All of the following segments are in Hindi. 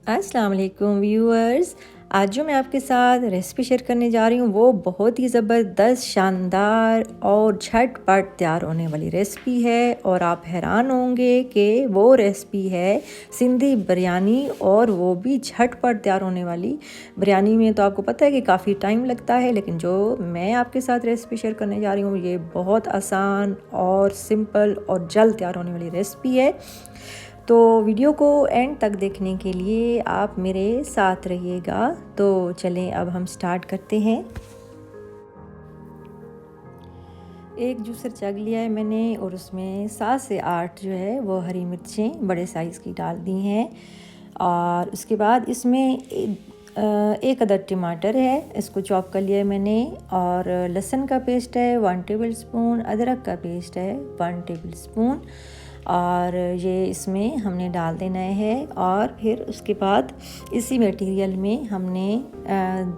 अस्सलाम वालेकुम व्यूअर्स। आज जो मैं आपके साथ रेसिपी शेयर करने जा रही हूँ वो बहुत ही ज़बरदस्त, शानदार और झटपट तैयार होने वाली रेसिपी है और आप हैरान होंगे कि वो रेसिपी है सिंधी बिरयानी, और वो भी झटपट तैयार होने वाली। बिरयानी में तो आपको पता है कि काफ़ी टाइम लगता है, लेकिन जो मैं आपके साथ रेसिपी शेयर करने जा रही हूँ ये बहुत आसान और सिंपल और जल्द तैयार होने वाली रेसिपी है। तो वीडियो को एंड तक देखने के लिए आप मेरे साथ रहिएगा। तो चलें अब हम स्टार्ट करते हैं। एक जूसर जग लिया है मैंने और उसमें 7 से 8 जो है वो हरी मिर्चें बड़े साइज़ की डाल दी हैं, और उसके बाद इसमें एक अदद टमाटर है, इसको चॉप कर लिया है मैंने, और लहसुन का पेस्ट है 1 टेबल स्पून, अदरक का पेस्ट है 1 टेबल स्पून, और ये इसमें हमने डाल देना है। और फिर उसके बाद इसी मटेरियल में हमने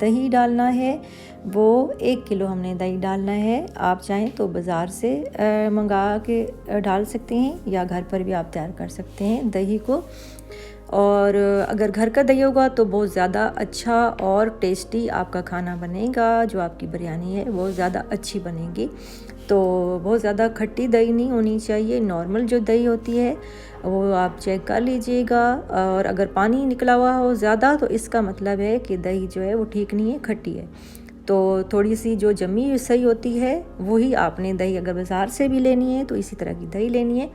दही डालना है। वो 1 किलो हमने दही डालना है। आप चाहें तो बाज़ार से मंगा के डाल सकते हैं या घर पर भी आप तैयार कर सकते हैं दही को। और अगर घर का दही होगा तो बहुत ज़्यादा अच्छा और टेस्टी आपका खाना बनेगा, जो आपकी बिरयानी है वो ज़्यादा अच्छी बनेगी। तो बहुत ज़्यादा खट्टी दही नहीं होनी चाहिए, नॉर्मल जो दही होती है वो आप चेक कर लीजिएगा। और अगर पानी निकला हुआ हो ज़्यादा तो इसका मतलब है कि दही जो है वो ठीक नहीं है, खट्टी है। तो थोड़ी सी जो जमी सही होती है वही आपने दही, अगर बाज़ार से भी लेनी है तो इसी तरह की दही लेनी है।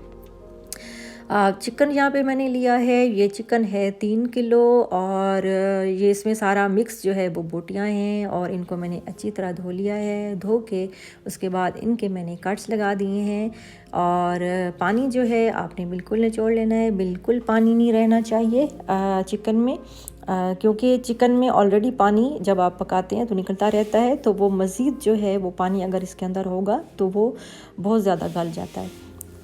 चिकन यहाँ पे मैंने लिया है, ये चिकन है 3 किलो, और ये इसमें सारा मिक्स जो है वो बोटियाँ हैं, और इनको मैंने अच्छी तरह धो लिया है। धो के उसके बाद इनके मैंने कट्स लगा दिए हैं। और पानी जो है आपने बिल्कुल निचोड़ लेना है, बिल्कुल पानी नहीं रहना चाहिए चिकन में, क्योंकि चिकन में ऑलरेडी पानी जब आप पकाते हैं तो निकलता रहता है, तो वो मज़ीद जो है वो पानी अगर इसके अंदर होगा तो वो बहुत ज़्यादा गल जाता है।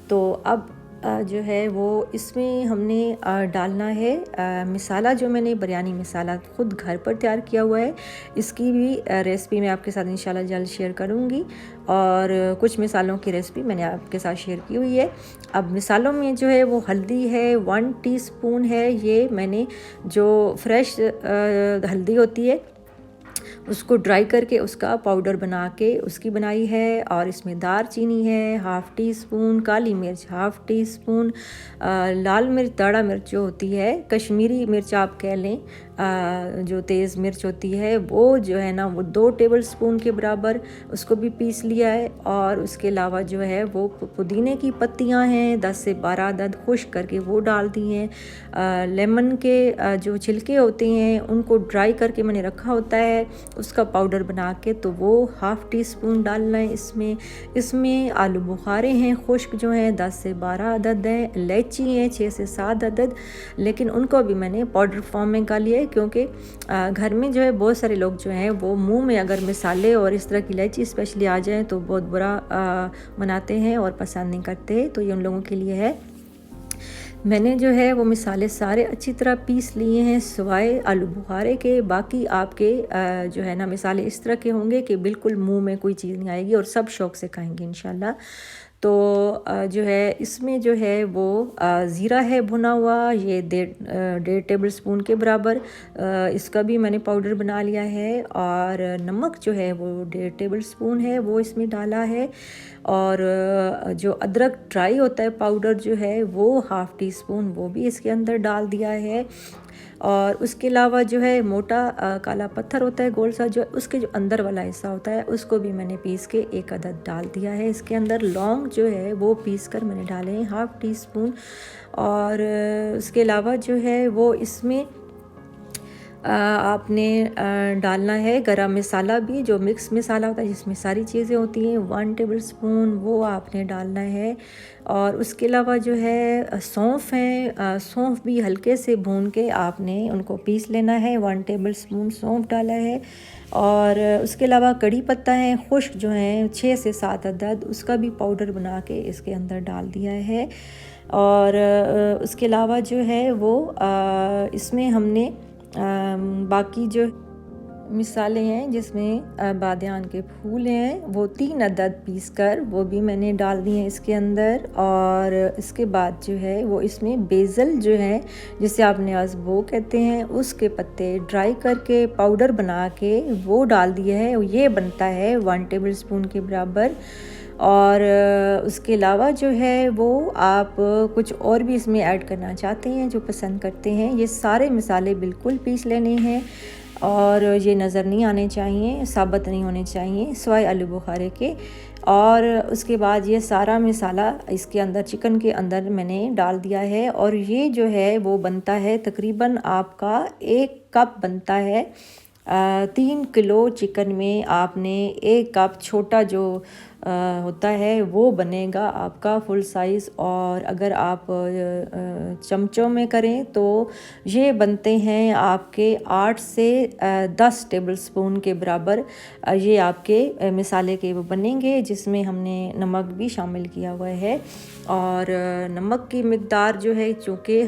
तो अब जो है वो इसमें हमने डालना है मसाला, जो मैंने बिरयानी मसाला ख़ुद घर पर तैयार किया हुआ है। इसकी भी रेसिपी मैं आपके साथ इंशाल्लाह जल्द शेयर करूँगी, और कुछ मसालों की रेसिपी मैंने आपके साथ शेयर की हुई है। अब मसालों में जो है वो हल्दी है 1 टीस्पून है, ये मैंने जो फ्रेश हल्दी होती है उसको ड्राई करके उसका पाउडर बना के उसकी बनाई है। और इसमें दारचीनी है 1/2 टीस्पून, काली मिर्च 1/2 टीस्पून, लाल मिर्च, दाढ़ा मिर्च जो होती है, कश्मीरी मिर्च आप कह लें, जो तेज़ मिर्च होती है वो जो है ना वो 2 टेबल स्पून के बराबर, उसको भी पीस लिया है। और उसके अलावा जो है वो पुदीने की पत्तियां हैं 10 से 12 अदद खुश्क करके वो डाल दी हैं। लेमन के जो छिलके होते हैं उनको ड्राई करके मैंने रखा होता है, उसका पाउडर बना के तो वो 1/2 टीस्पून डालना है इसमें आलू बुखारे हैं खुश्क जो हैं 10 से 12 अदद हैं, इलायची हैं 6 से 7 अदद, लेकिन उनको भी मैंने पाउडर फॉर्म में कर लिया है, क्योंकि घर में जो है बहुत सारे लोग जो हैं वो मुंह में अगर मसाले और इस तरह की इलायची स्पेशली आ जाए तो बहुत बुरा मनाते हैं और पसंद नहीं करते, तो ये उन लोगों के लिए है। मैंने जो है वो मसाले सारे अच्छी तरह पीस लिए हैं सिवाय आलू बुखारे के। बाकी आपके जो है ना मसाले इस तरह के होंगे कि बिल्कुल मुंह में कोई चीज़ नहीं आएगी और सब शौक़ से खाएंगे इंशाल्लाह। तो जो है इसमें जो है वो ज़ीरा है भुना हुआ, ये 1.5 टेबल स्पून के बराबर, इसका भी मैंने पाउडर बना लिया है। और नमक जो है वो 1.5 टेबल स्पून है, वो इसमें डाला है। और जो अदरक ड्राई होता है पाउडर जो है वो 1/2 टीस्पून, वो भी इसके अंदर डाल दिया है। और उसके अलावा जो है मोटा काला पत्थर होता है गोल सा, जो उसके जो अंदर वाला हिस्सा होता है उसको भी मैंने पीस के 1 अदद डाल दिया है इसके अंदर। लौंग जो है वो पीस कर मैंने डाले हैं 1/2 टीस्पून। और उसके अलावा जो है वो इसमें आपने डालना है गरम मसाला भी, जो मिक्स मसाला होता है जिसमें सारी चीज़ें होती हैं 1 टेबल स्पून, वो आपने डालना है। और उसके अलावा जो है सौंफ है, सौंफ भी हल्के से भून के आपने उनको पीस लेना है, 1 टेबल स्पून सौंफ डाला है। और उसके अलावा कड़ी पत्ता है खुश्क जो है 6 से 7 अदद, उसका भी पाउडर बना के इसके अंदर डाल दिया है। और उसके अलावा जो है वो इसमें हमने बाकी जो मिसाले हैं जिसमें बादियान के फूल हैं, वो 3 अदद पीस कर वो भी मैंने डाल दिए हैं इसके अंदर। और इसके बाद जो है वो इसमें बेज़ल जो है, जिसे आप न्याज़बो कहते हैं, उसके पत्ते ड्राई करके पाउडर बना के वो डाल दिए है। ये बनता है 1 टेबल स्पून के बराबर। और उसके अलावा जो है वो आप कुछ और भी इसमें ऐड करना चाहते हैं जो पसंद करते हैं। ये सारे मसाले बिल्कुल पीस लेने हैं और ये नज़र नहीं आने चाहिए, साबुत नहीं होने चाहिए सिवाय आलू बुखारे के। और उसके बाद ये सारा मसाला इसके अंदर, चिकन के अंदर मैंने डाल दिया है। और ये जो है वो बनता है तकरीबन आपका 1 कप बनता है। 3 किलो चिकन में आपने 1 कप छोटा जो होता है वो बनेगा आपका फुल साइज़। और अगर आप चमचों में करें तो ये बनते हैं आपके 8 से 10 टेबल स्पून के बराबर। ये आपके मसाले के वो बनेंगे, जिसमें हमने नमक भी शामिल किया हुआ है। और नमक की मिक़दार जो है चूँकि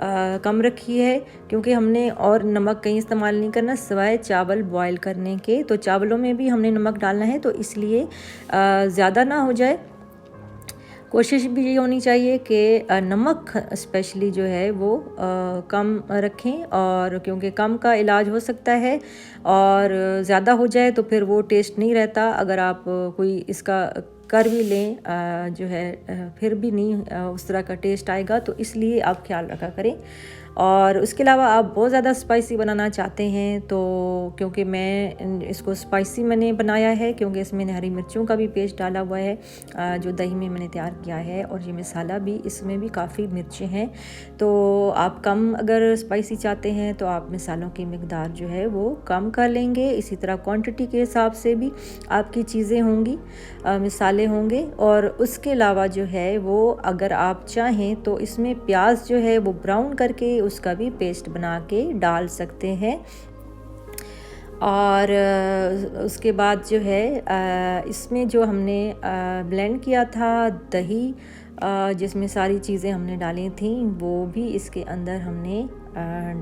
कम रखी है, क्योंकि हमने और नमक कहीं इस्तेमाल नहीं करना सिवाय चावल बॉयल करने के। तो चावलों में भी हमने नमक डालना है, तो इसलिए ज़्यादा ना हो जाए। कोशिश भी ये होनी चाहिए कि नमक स्पेशली जो है वो कम रखें, और क्योंकि कम का इलाज हो सकता है, और ज़्यादा हो जाए तो फिर वो टेस्ट नहीं रहता। अगर आप कोई इसका कर भी लें जो है फिर भी नहीं उस तरह का टेस्ट आएगा, तो इसलिए आप ख्याल रखा करें। और उसके अलावा आप बहुत ज़्यादा स्पाइसी बनाना चाहते हैं तो, क्योंकि मैं इसको स्पाइसी मैंने बनाया है क्योंकि इसमें हरी मिर्चों का भी पेस्ट डाला हुआ है जो दही में मैंने तैयार किया है, और ये मसाला भी, इसमें भी काफ़ी मिर्चें हैं। तो आप कम अगर स्पाइसी चाहते हैं तो आप मसालों की मिक़दार जो है वो कम कर लेंगे। इसी तरह क्वांटिटी के हिसाब से भी आपकी चीज़ें होंगी, मसाले होंगे। और उसके अलावा जो है वो अगर आप चाहें तो इसमें प्याज जो है वो ब्राउन करके उसका भी पेस्ट बना के डाल सकते हैं। और उसके बाद जो है इसमें जो हमने ब्लेंड किया था दही, जिसमें सारी चीज़ें हमने डाली थी, वो भी इसके अंदर हमने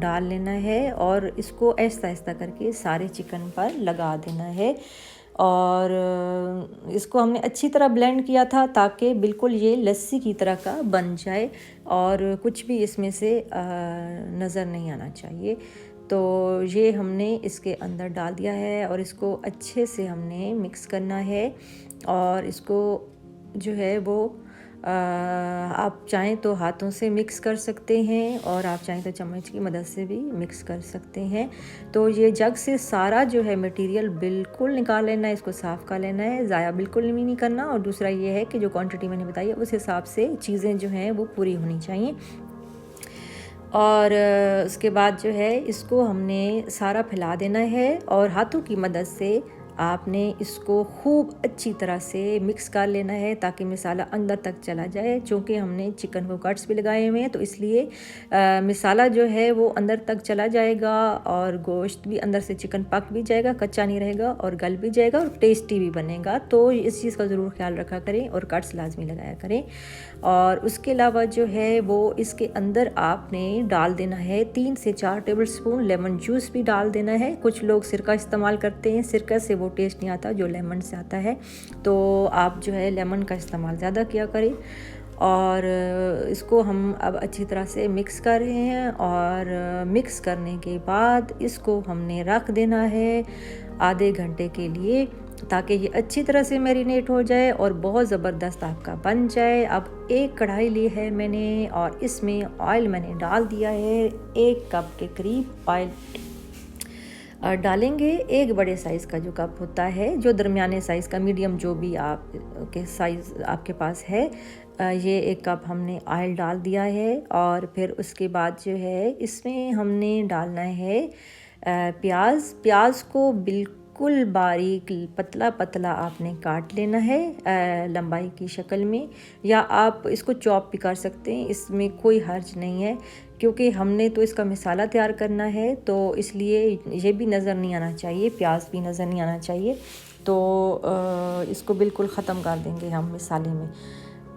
डाल लेना है और इसको आहिस्ता आहिस्ता करके सारे चिकन पर लगा देना है। और इसको हमने अच्छी तरह ब्लेंड किया था ताकि बिल्कुल ये लस्सी की तरह का बन जाए और कुछ भी इसमें से नज़र नहीं आना चाहिए। तो ये हमने इसके अंदर डाल दिया है और इसको अच्छे से हमने मिक्स करना है। और इसको जो है वो आप चाहें तो हाथों से मिक्स कर सकते हैं और आप चाहें तो चम्मच की मदद से भी मिक्स कर सकते हैं। तो ये जग से सारा जो है मटेरियल बिल्कुल निकाल लेना है, इसको साफ़ कर लेना है, ज़ाया बिल्कुल भी नहीं करना। और दूसरा ये है कि जो क्वांटिटी मैंने बताई है उस हिसाब से चीज़ें जो हैं वो पूरी होनी चाहिए। और उसके बाद जो है इसको हमने सारा फैला देना है और हाथों की मदद से आपने इसको खूब अच्छी तरह से मिक्स कर लेना है ताकि मसाला अंदर तक चला जाए। चूँकि हमने चिकन को कट्स भी लगाए हुए हैं तो इसलिए मसाला जो है वो अंदर तक चला जाएगा और गोश्त भी अंदर से चिकन पक भी जाएगा, कच्चा नहीं रहेगा और गल भी जाएगा और टेस्टी भी बनेगा। तो इस चीज़ का ज़रूर ख्याल रखा करें और कट्स लाजमी लगाया करें। और उसके अलावा जो है वो इसके अंदर आपने डाल देना है 3 से 4 टेबल स्पून लेमन जूस भी डाल देना है। कुछ लोग सिरका इस्तेमाल करते हैं, सिरका से वो टेस्ट नहीं आता जो लेमन से आता है, तो आप जो है लेमन का इस्तेमाल ज़्यादा किया करें। और इसको हम अब अच्छी तरह से मिक्स कर रहे हैं और मिक्स करने के बाद इसको हमने रख देना है आधे घंटे के लिए ताकि ये अच्छी तरह से मैरिनेट हो जाए और बहुत ज़बरदस्त आपका बन जाए। अब एक कढ़ाई ली है मैंने और इसमें ऑयल मैंने डाल दिया है, 1 कप के करीब ऑयल डालेंगे। एक बड़े साइज़ का जो कप होता है, जो दरमियाने साइज़ का, मीडियम जो भी आप के साइज़ आपके पास है, ये 1 कप हमने ऑयल डाल दिया है। और फिर उसके बाद जो है इसमें हमने डालना है प्याज को बिल्कुल बारीक पतला पतला आपने काट लेना है लंबाई की शक्ल में, या आप इसको चॉप भी कर सकते हैं, इसमें कोई हर्ज नहीं है क्योंकि हमने तो इसका मसाला तैयार करना है। तो इसलिए ये भी नज़र नहीं आना चाहिए, प्याज भी नज़र नहीं आना चाहिए। तो इसको बिल्कुल ख़त्म कर देंगे हम मसाले में।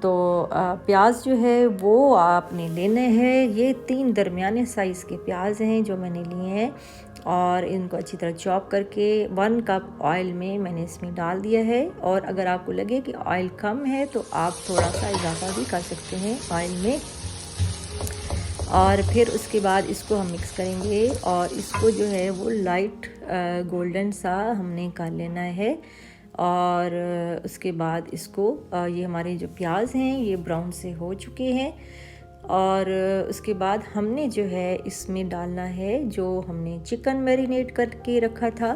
तो प्याज जो है वो आपने लेने हैं, ये 3 दरमियाने साइज़ के प्याज हैं जो मैंने लिए हैं। और इनको अच्छी तरह चॉप करके 1 कप ऑयल में मैंने इसमें डाल दिया है। और अगर आपको लगे कि ऑयल कम है तो आप थोड़ा सा इजाफा भी कर सकते हैं ऑयल में। और फिर उसके बाद इसको हम मिक्स करेंगे और इसको जो है वो लाइट गोल्डन सा हमने कर लेना है। और उसके बाद इसको ये हमारे जो प्याज हैं ये ब्राउन से हो चुके हैं। और उसके बाद हमने जो है इसमें डालना है जो हमने चिकन मैरिनेट करके रखा था,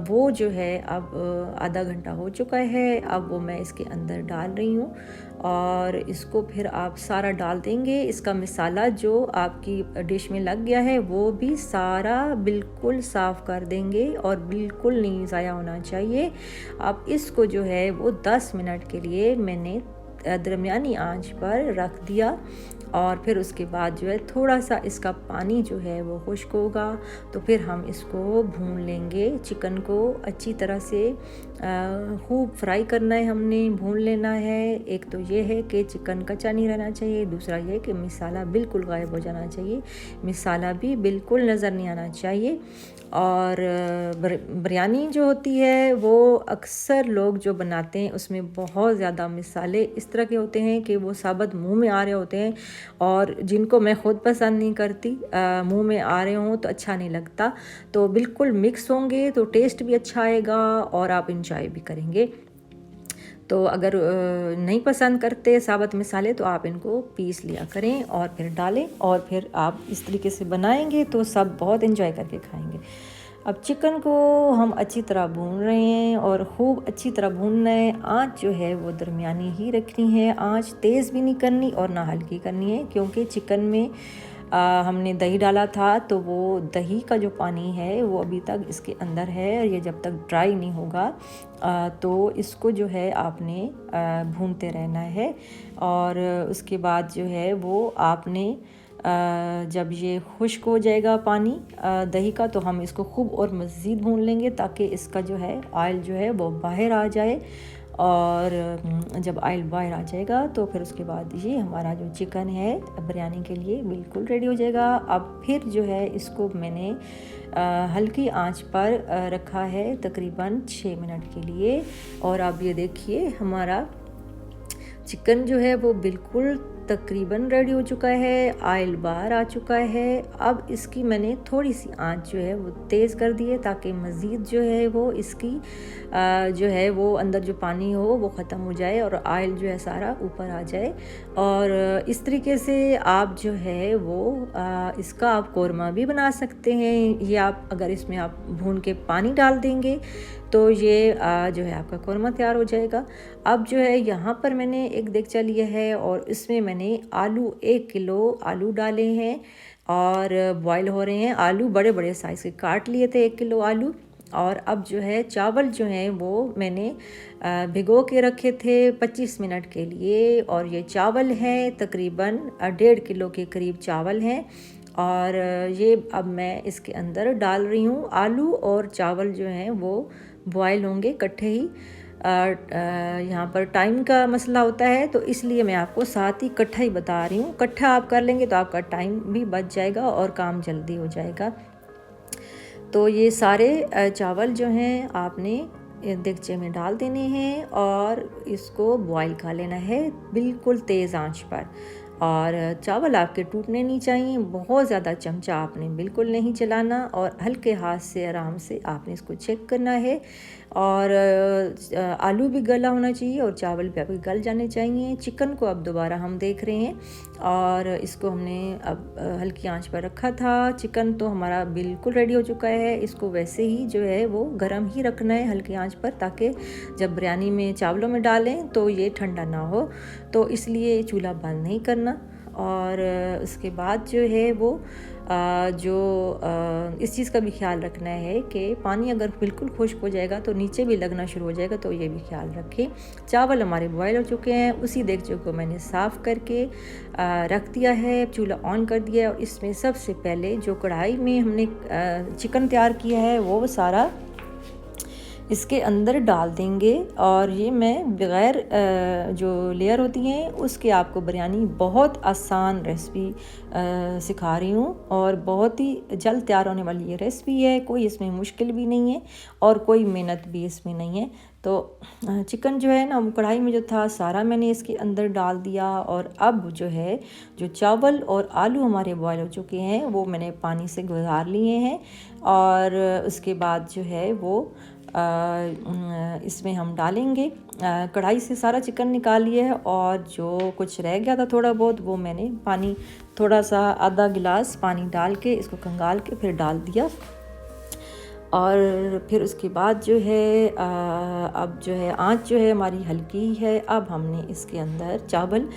वो जो है अब आधा घंटा हो चुका है। अब वो मैं इसके अंदर डाल रही हूँ और इसको फिर आप सारा डाल देंगे। इसका मसाला जो आपकी डिश में लग गया है वो भी सारा बिल्कुल साफ़ कर देंगे और बिल्कुल नहीं ज़ाया होना चाहिए। अब इसको जो है वो 10 मिनट के लिए मैंने दरमियानी आंच पर रख दिया। और फिर उसके बाद जो है थोड़ा सा इसका पानी जो है वो खुश्क होगा तो फिर हम इसको भून लेंगे। चिकन को अच्छी तरह से खूब फ्राई करना है, हमने भून लेना है। एक तो ये है कि चिकन कच्चा नहीं रहना चाहिए, दूसरा ये कि मसाला बिल्कुल गायब हो जाना चाहिए, मसाला भी बिल्कुल नज़र नहीं आना चाहिए। और बिरयानी जो होती है वो अक्सर लोग जो बनाते हैं उसमें बहुत ज़्यादा मसाले इस तरह के होते हैं कि वो साबुत मुंह में आ रहे होते हैं और जिनको मैं ख़ुद पसंद नहीं करती, मुंह में आ रहे हों तो अच्छा नहीं लगता। तो बिल्कुल मिक्स होंगे तो टेस्ट भी अच्छा आएगा और आप इंजॉय भी करेंगे। तो अगर नहीं पसंद करते साबुत मसाले तो आप इनको पीस लिया करें और फिर डालें और फिर आप इस तरीके से बनाएंगे तो सब बहुत एंजॉय करके खाएंगे। अब चिकन को हम अच्छी तरह भून रहे हैं और खूब अच्छी तरह भूनना है। आँच जो है वो दरमियानी ही रखनी है, आँच तेज़ भी नहीं करनी और ना हल्की करनी है, क्योंकि चिकन में हमने दही डाला था तो वो दही का जो पानी है वो अभी तक इसके अंदर है और ये जब तक ड्राई नहीं होगा तो इसको जो है आपने भूनते रहना है। और उसके बाद जो है वो आपने जब ये खुश्क हो जाएगा पानी दही का तो हम इसको खूब और मज़ीद भून लेंगे ताकि इसका जो है ऑयल जो है वो बाहर आ जाए। और जब ऑयल बाहर आ जाएगा तो फिर उसके बाद ये हमारा जो चिकन है बिरयानी के लिए बिल्कुल रेडी हो जाएगा। अब फिर जो है इसको मैंने हल्की आंच पर रखा है तकरीबन 6 मिनट के लिए। और अब ये देखिए हमारा चिकन जो है वो बिल्कुल तकरीबन रेडी हो चुका है, ऑयल बाहर आ चुका है। अब इसकी मैंने थोड़ी सी आंच जो है वो तेज़ कर दी है ताकि मज़ीद जो है वो इसकी जो है वो अंदर जो पानी हो वो ख़त्म हो जाए और ऑयल जो है सारा ऊपर आ जाए। और इस तरीके से आप जो है वो इसका आप कोरमा भी बना सकते हैं। ये आप अगर इसमें आप भून के पानी डाल देंगे तो ये जो है आपका कोरमा तैयार हो जाएगा। अब जो है यहाँ पर मैंने एक देगचा लिया है और इसमें मैंने आलू 1 किलो आलू डाले हैं और बॉईल हो रहे हैं। आलू बड़े बड़े साइज़ के काट लिए थे 1 किलो आलू। और अब जो है चावल जो हैं वो मैंने भिगो के रखे थे 25 मिनट के लिए और ये चावल हैं तकरीबन 1.5 किलो के करीब चावल हैं। और ये अब मैं इसके अंदर डाल रही हूँ। आलू और चावल जो हैं वो बॉयल होंगे इकट्ठे ही। यहाँ पर टाइम का मसला होता है तो इसलिए मैं आपको साथ ही इकट्ठा ही बता रही हूँ। इकट्ठा आप कर लेंगे तो आपका टाइम भी बच जाएगा और काम जल्दी हो जाएगा। तो ये सारे चावल जो हैं आपने देगचे में डाल देने हैं और इसको बॉईल कर लेना है बिल्कुल तेज़ आंच पर। और चावल आपके टूटने नहीं चाहिए, बहुत ज़्यादा चमचा आपने बिल्कुल नहीं चलाना और हल्के हाथ से आराम से आपने इसको चेक करना है। और आलू भी गला होना चाहिए और चावल भी आपके गल जाने चाहिए। चिकन को अब दोबारा हम देख रहे हैं और इसको हमने अब हल्की आंच पर रखा था। चिकन तो हमारा बिल्कुल रेडी हो चुका है। इसको वैसे ही जो है वो गरम ही रखना है हल्की आंच पर ताकि जब बिरयानी में चावलों में डालें तो ये ठंडा ना हो, तो इसलिए चूल्हा बंद नहीं करना। और उसके बाद जो है वो इस चीज़ का भी ख्याल रखना है कि पानी अगर बिल्कुल खुश्क हो जाएगा तो नीचे भी लगना शुरू हो जाएगा, तो ये भी ख्याल रखें। चावल हमारे बॉयल हो चुके हैं, उसी देगचे को मैंने साफ़ करके रख दिया है, चूल्हा ऑन कर दिया है। और इसमें सबसे पहले जो कढ़ाई में हमने चिकन तैयार किया है वो सारा इसके अंदर डाल देंगे। और ये मैं बग़ैर जो लेयर होती हैं उसके आपको बिरयानी बहुत आसान रेसिपी सिखा रही हूँ, और बहुत ही जल्द तैयार होने वाली ये रेसिपी है। कोई इसमें मुश्किल भी नहीं है और कोई मेहनत भी इसमें नहीं है। तो चिकन जो है ना, कढ़ाई में जो था सारा मैंने इसके अंदर डाल दिया। और अब जो है, जो चावल और आलू हमारे बॉयल हो चुके हैं वो मैंने पानी से गुजार लिए हैं। और उसके बाद जो है वो इसमें हम डालेंगे। कढ़ाई से सारा चिकन निकाल लिया है, और जो कुछ रह गया था थोड़ा बहुत, वो मैंने पानी थोड़ा सा आधा गिलास पानी डाल के इसको खंगाल के फिर डाल दिया। और फिर उसके बाद जो है अब जो है आंच जो है हमारी हल्की है। अब हमने इसके अंदर चावल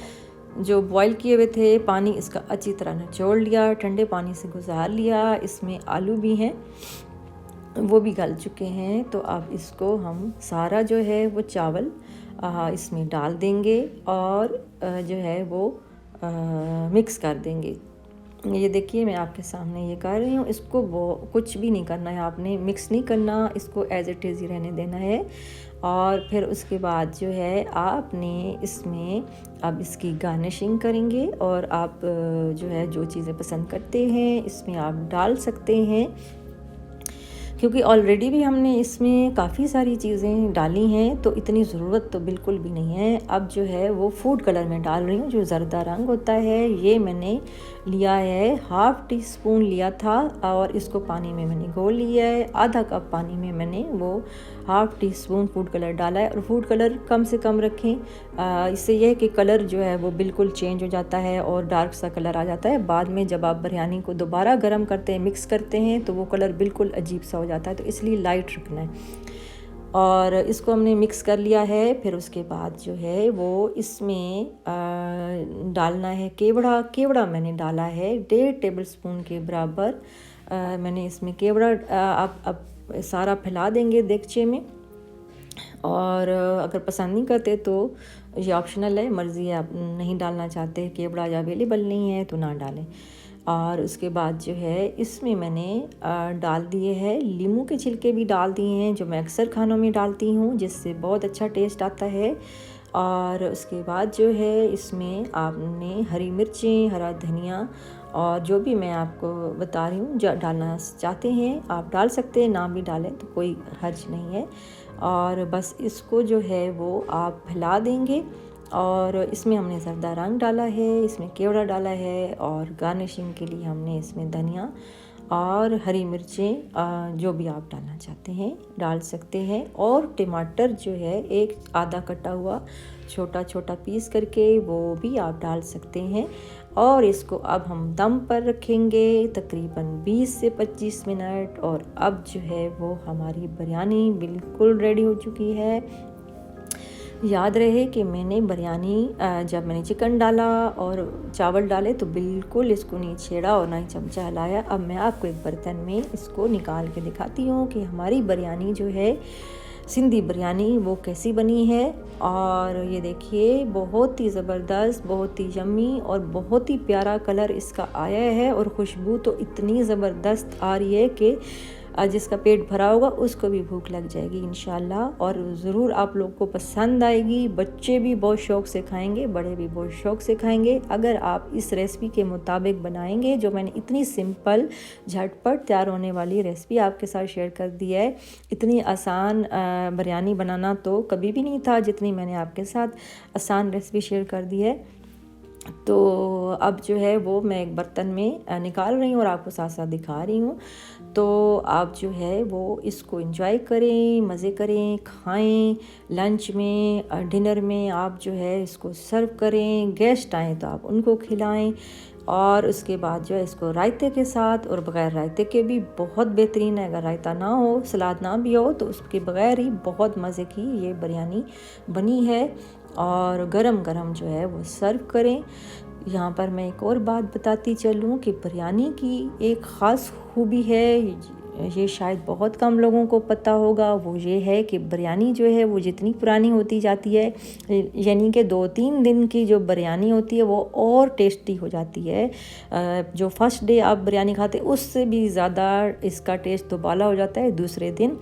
जो बॉईल किए हुए थे, पानी इसका अच्छी तरह निचोड़ लिया, ठंडे पानी से गुजार लिया। इसमें आलू भी हैं, वो भी गल चुके हैं। तो अब इसको हम सारा जो है वो चावल इसमें डाल देंगे और जो है वो मिक्स कर देंगे। ये देखिए मैं आपके सामने ये कर रही हूँ। इसको वो कुछ भी नहीं करना है, आपने मिक्स नहीं करना, इसको एज इट इज़ ही रहने देना है। और फिर उसके बाद जो है आपने इसमें अब इसकी गार्निशिंग करेंगे, और आप जो है जो चीज़ें पसंद करते हैं इसमें आप डाल सकते हैं, क्योंकि ऑलरेडी भी हमने इसमें काफ़ी सारी चीज़ें डाली हैं तो इतनी ज़रूरत तो बिल्कुल भी नहीं है। अब जो है वो फूड कलर में डाल रही हूँ, जो ज़रदा रंग होता है। ये मैंने लिया है, हाफ़ टी स्पून लिया था, और इसको पानी में मैंने घोल लिया है। आधा कप पानी में मैंने वो half tea spoon food colour डाला है। और फूड कलर कम से कम रखें, इससे यह है कि कलर जो है वो बिल्कुल चेंज हो जाता है और डार्क सा कलर आ जाता है। बाद में जब आप बिरयानी को दोबारा गर्म करते हैं, मिक्स करते हैं, तो वो कलर बिल्कुल अजीब सा हो जाता है, तो इसलिए लाइट रखना है। और इसको हमने मिक्स कर लिया है। फिर उसके बाद जो है वो इसमें डालना है केवड़ा। केवड़ा मैंने डाला है 1.5 टेबल स्पून के बराबर। मैंने इसमें केवड़ा अब सारा फैला देंगे देगचे में। और अगर पसंद नहीं करते तो ये ऑप्शनल है, मर्ज़ी है, आप नहीं डालना चाहते, केवड़ा या अवेलेबल नहीं है तो ना डालें। और उसके बाद जो है इसमें मैंने डाल दिए हैं नींबू के छिलके भी डाल दिए हैं, जो मैं अक्सर खानों में डालती हूँ, जिससे बहुत अच्छा टेस्ट आता है। और उसके बाद जो है इसमें आपने हरी मिर्चें, हरा धनिया, और जो भी मैं आपको बता रही हूँ जो डालना चाहते हैं आप डाल सकते हैं, ना भी डालें तो कोई हर्ज नहीं है। और बस इसको जो है वो आप फैला देंगे। और इसमें हमने ज़रदा रंग डाला है, इसमें केवड़ा डाला है, और गार्निशिंग के लिए हमने इसमें धनिया और हरी मिर्चें जो भी आप डालना चाहते हैं डाल सकते हैं। और टमाटर जो है एक आधा कटा हुआ छोटा छोटा पीस करके वो भी आप डाल सकते हैं। और इसको अब हम दम पर रखेंगे तकरीबन 20 से 25 मिनट। और अब जो है वो हमारी बिरयानी बिल्कुल रेडी हो चुकी है। याद रहे कि मैंने बिरयानी जब मैंने चिकन डाला और चावल डाले तो बिल्कुल इसको नहीं छेड़ा और ना ही चमचा हिलाया। अब मैं आपको एक बर्तन में इसको निकाल के दिखाती हूँ कि हमारी बिरयानी जो है सिंधी बिरयानी वो कैसी बनी है। और ये देखिए बहुत ही ज़बरदस्त, बहुत ही यम्मी और बहुत ही प्यारा कलर इसका आया है। और खुशबू तो इतनी ज़बरदस्त आ रही है कि जिसका पेट भरा होगा उसको भी भूख लग जाएगी इंशाल्लाह। और ज़रूर आप लोग को पसंद आएगी। बच्चे भी बहुत शौक़ से खाएंगे, बड़े भी बहुत शौक़ से खाएंगे अगर आप इस रेसिपी के मुताबिक बनाएंगे। जो मैंने इतनी सिंपल झटपट तैयार होने वाली रेसिपी आपके साथ शेयर कर दी है, इतनी आसान बिरयानी बनाना तो कभी भी नहीं था जितनी मैंने आपके साथ आसान रेसिपी शेयर कर दी है। तो अब जो है वो मैं एक बर्तन में निकाल रही हूँ और आपको साथ साथ दिखा रही हूँ। तो आप जो है वो इसको एंजॉय करें, मज़े करें, खाएं। लंच में, डिनर में आप जो है इसको सर्व करें। गेस्ट आएँ तो आप उनको खिलाएं। और उसके बाद जो है इसको रायते के साथ और बग़ैर रायते के भी बहुत बेहतरीन है। अगर रायता ना हो, सलाद ना भी हो, तो उसके बग़ैर ही बहुत मज़े की ये बिरयानी बनी है। और गरम गरम जो है वो सर्व करें। यहाँ पर मैं एक और बात बताती चलूँ कि बिरयानी की एक ख़ास खूबी है, ये शायद बहुत कम लोगों को पता होगा। वो ये है कि बिरयानी जो है वो जितनी पुरानी होती जाती है, यानी कि 2-3 दिन की जो बिरयानी होती है वो और टेस्टी हो जाती है। जो फर्स्ट डे आप बिरयानी खाते उससे भी ज़्यादा इसका टेस्ट दोबाला हो जाता है दूसरे दिन।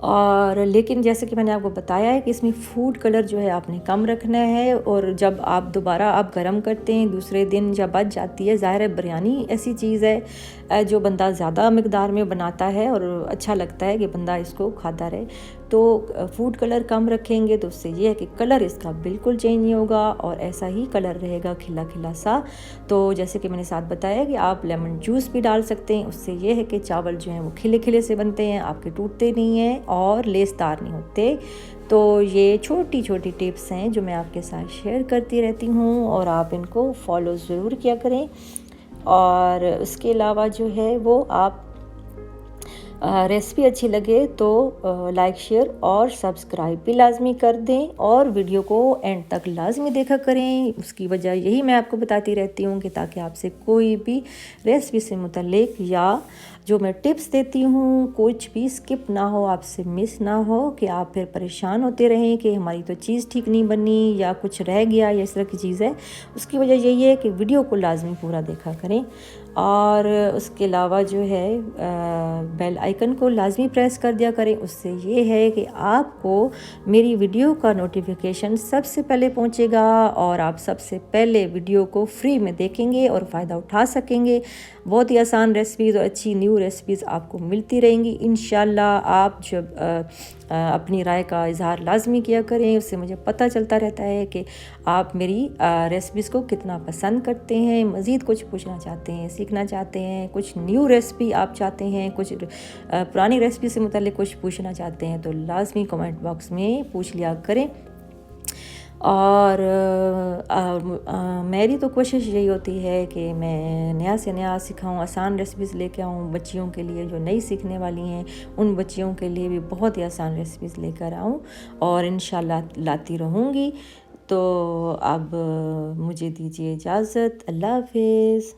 और लेकिन जैसे कि मैंने आपको बताया है कि इसमें फूड कलर जो है आपने कम रखना है, और जब आप दोबारा आप गरम करते हैं दूसरे दिन जब बच जाती है, ज़ाहिर है बिरयानी ऐसी चीज़ है जो बंदा ज़्यादा मकदार में बनाता है और अच्छा लगता है कि बंदा इसको खाता रहे, तो फूड कलर कम रखेंगे तो उससे ये है कि कलर इसका बिल्कुल चेंज नहीं होगा और ऐसा ही कलर रहेगा खिला खिला सा। तो जैसे कि मैंने साथ बताया कि आप लेमन जूस भी डाल सकते हैं, उससे ये है कि चावल जो हैं वो खिले खिले से बनते हैं, आपके टूटते नहीं हैं और लेसदार नहीं होते। तो ये छोटी छोटी टिप्स हैं जो मैं आपके साथ शेयर करती रहती हूँ और आप इनको फॉलो ज़रूर किया करें। और उसके अलावा जो है वो आप रेसिपी अच्छी लगे तो लाइक शेयर और सब्सक्राइब भी लाजमी कर दें और वीडियो को एंड तक लाजमी देखा करें। उसकी वजह यही मैं आपको बताती रहती हूँ कि ताकि आपसे कोई भी रेसिपी से मुतल्लिक या जो मैं टिप्स देती हूँ कुछ भी स्किप ना हो, आपसे मिस ना हो, कि आप फिर परेशान होते रहें कि हमारी तो चीज़ ठीक नहीं बनी या कुछ रह गया या इस तरह की चीज़ है। उसकी वजह यही है कि वीडियो को लाजमी पूरा देखा करें। और उसके अलावा जो है बेल आइकन को लाजमी प्रेस कर दिया करें। उससे ये है कि आपको मेरी वीडियो का नोटिफिकेशन सबसे पहले पहुंचेगा और आप सबसे पहले वीडियो को फ्री में देखेंगे और फ़ायदा उठा सकेंगे। बहुत ही आसान रेसिपीज़ और अच्छी न्यू रेसिपीज़ आपको मिलती रहेंगी इंशाल्लाह। आप जब अपनी राय का इजहार लाजमी किया करें, उससे मुझे पता चलता रहता है कि आप मेरी रेसिपीज़ को कितना पसंद करते हैं, मज़ीद कुछ पूछना चाहते हैं, सीखना चाहते हैं, कुछ न्यू रेसिपी आप चाहते हैं, कुछ पुरानी रेसिपी से मुताल्लिक कुछ पूछना चाहते हैं तो लाजमी कमेंट बॉक्स में पूछ लिया करें। और मेरी तो कोशिश यही होती है कि मैं नया से नया सिखाऊं, आसान रेसिपीज़ लेके आऊं बच्चियों के लिए जो नई सीखने वाली हैं, उन बच्चियों के लिए भी बहुत ही आसान रेसिपीज़ लेकर आऊं और इंशाल्लाह लाती रहूँगी। तो अब मुझे दीजिए इजाज़त। अल्लाह हाफ़िज़।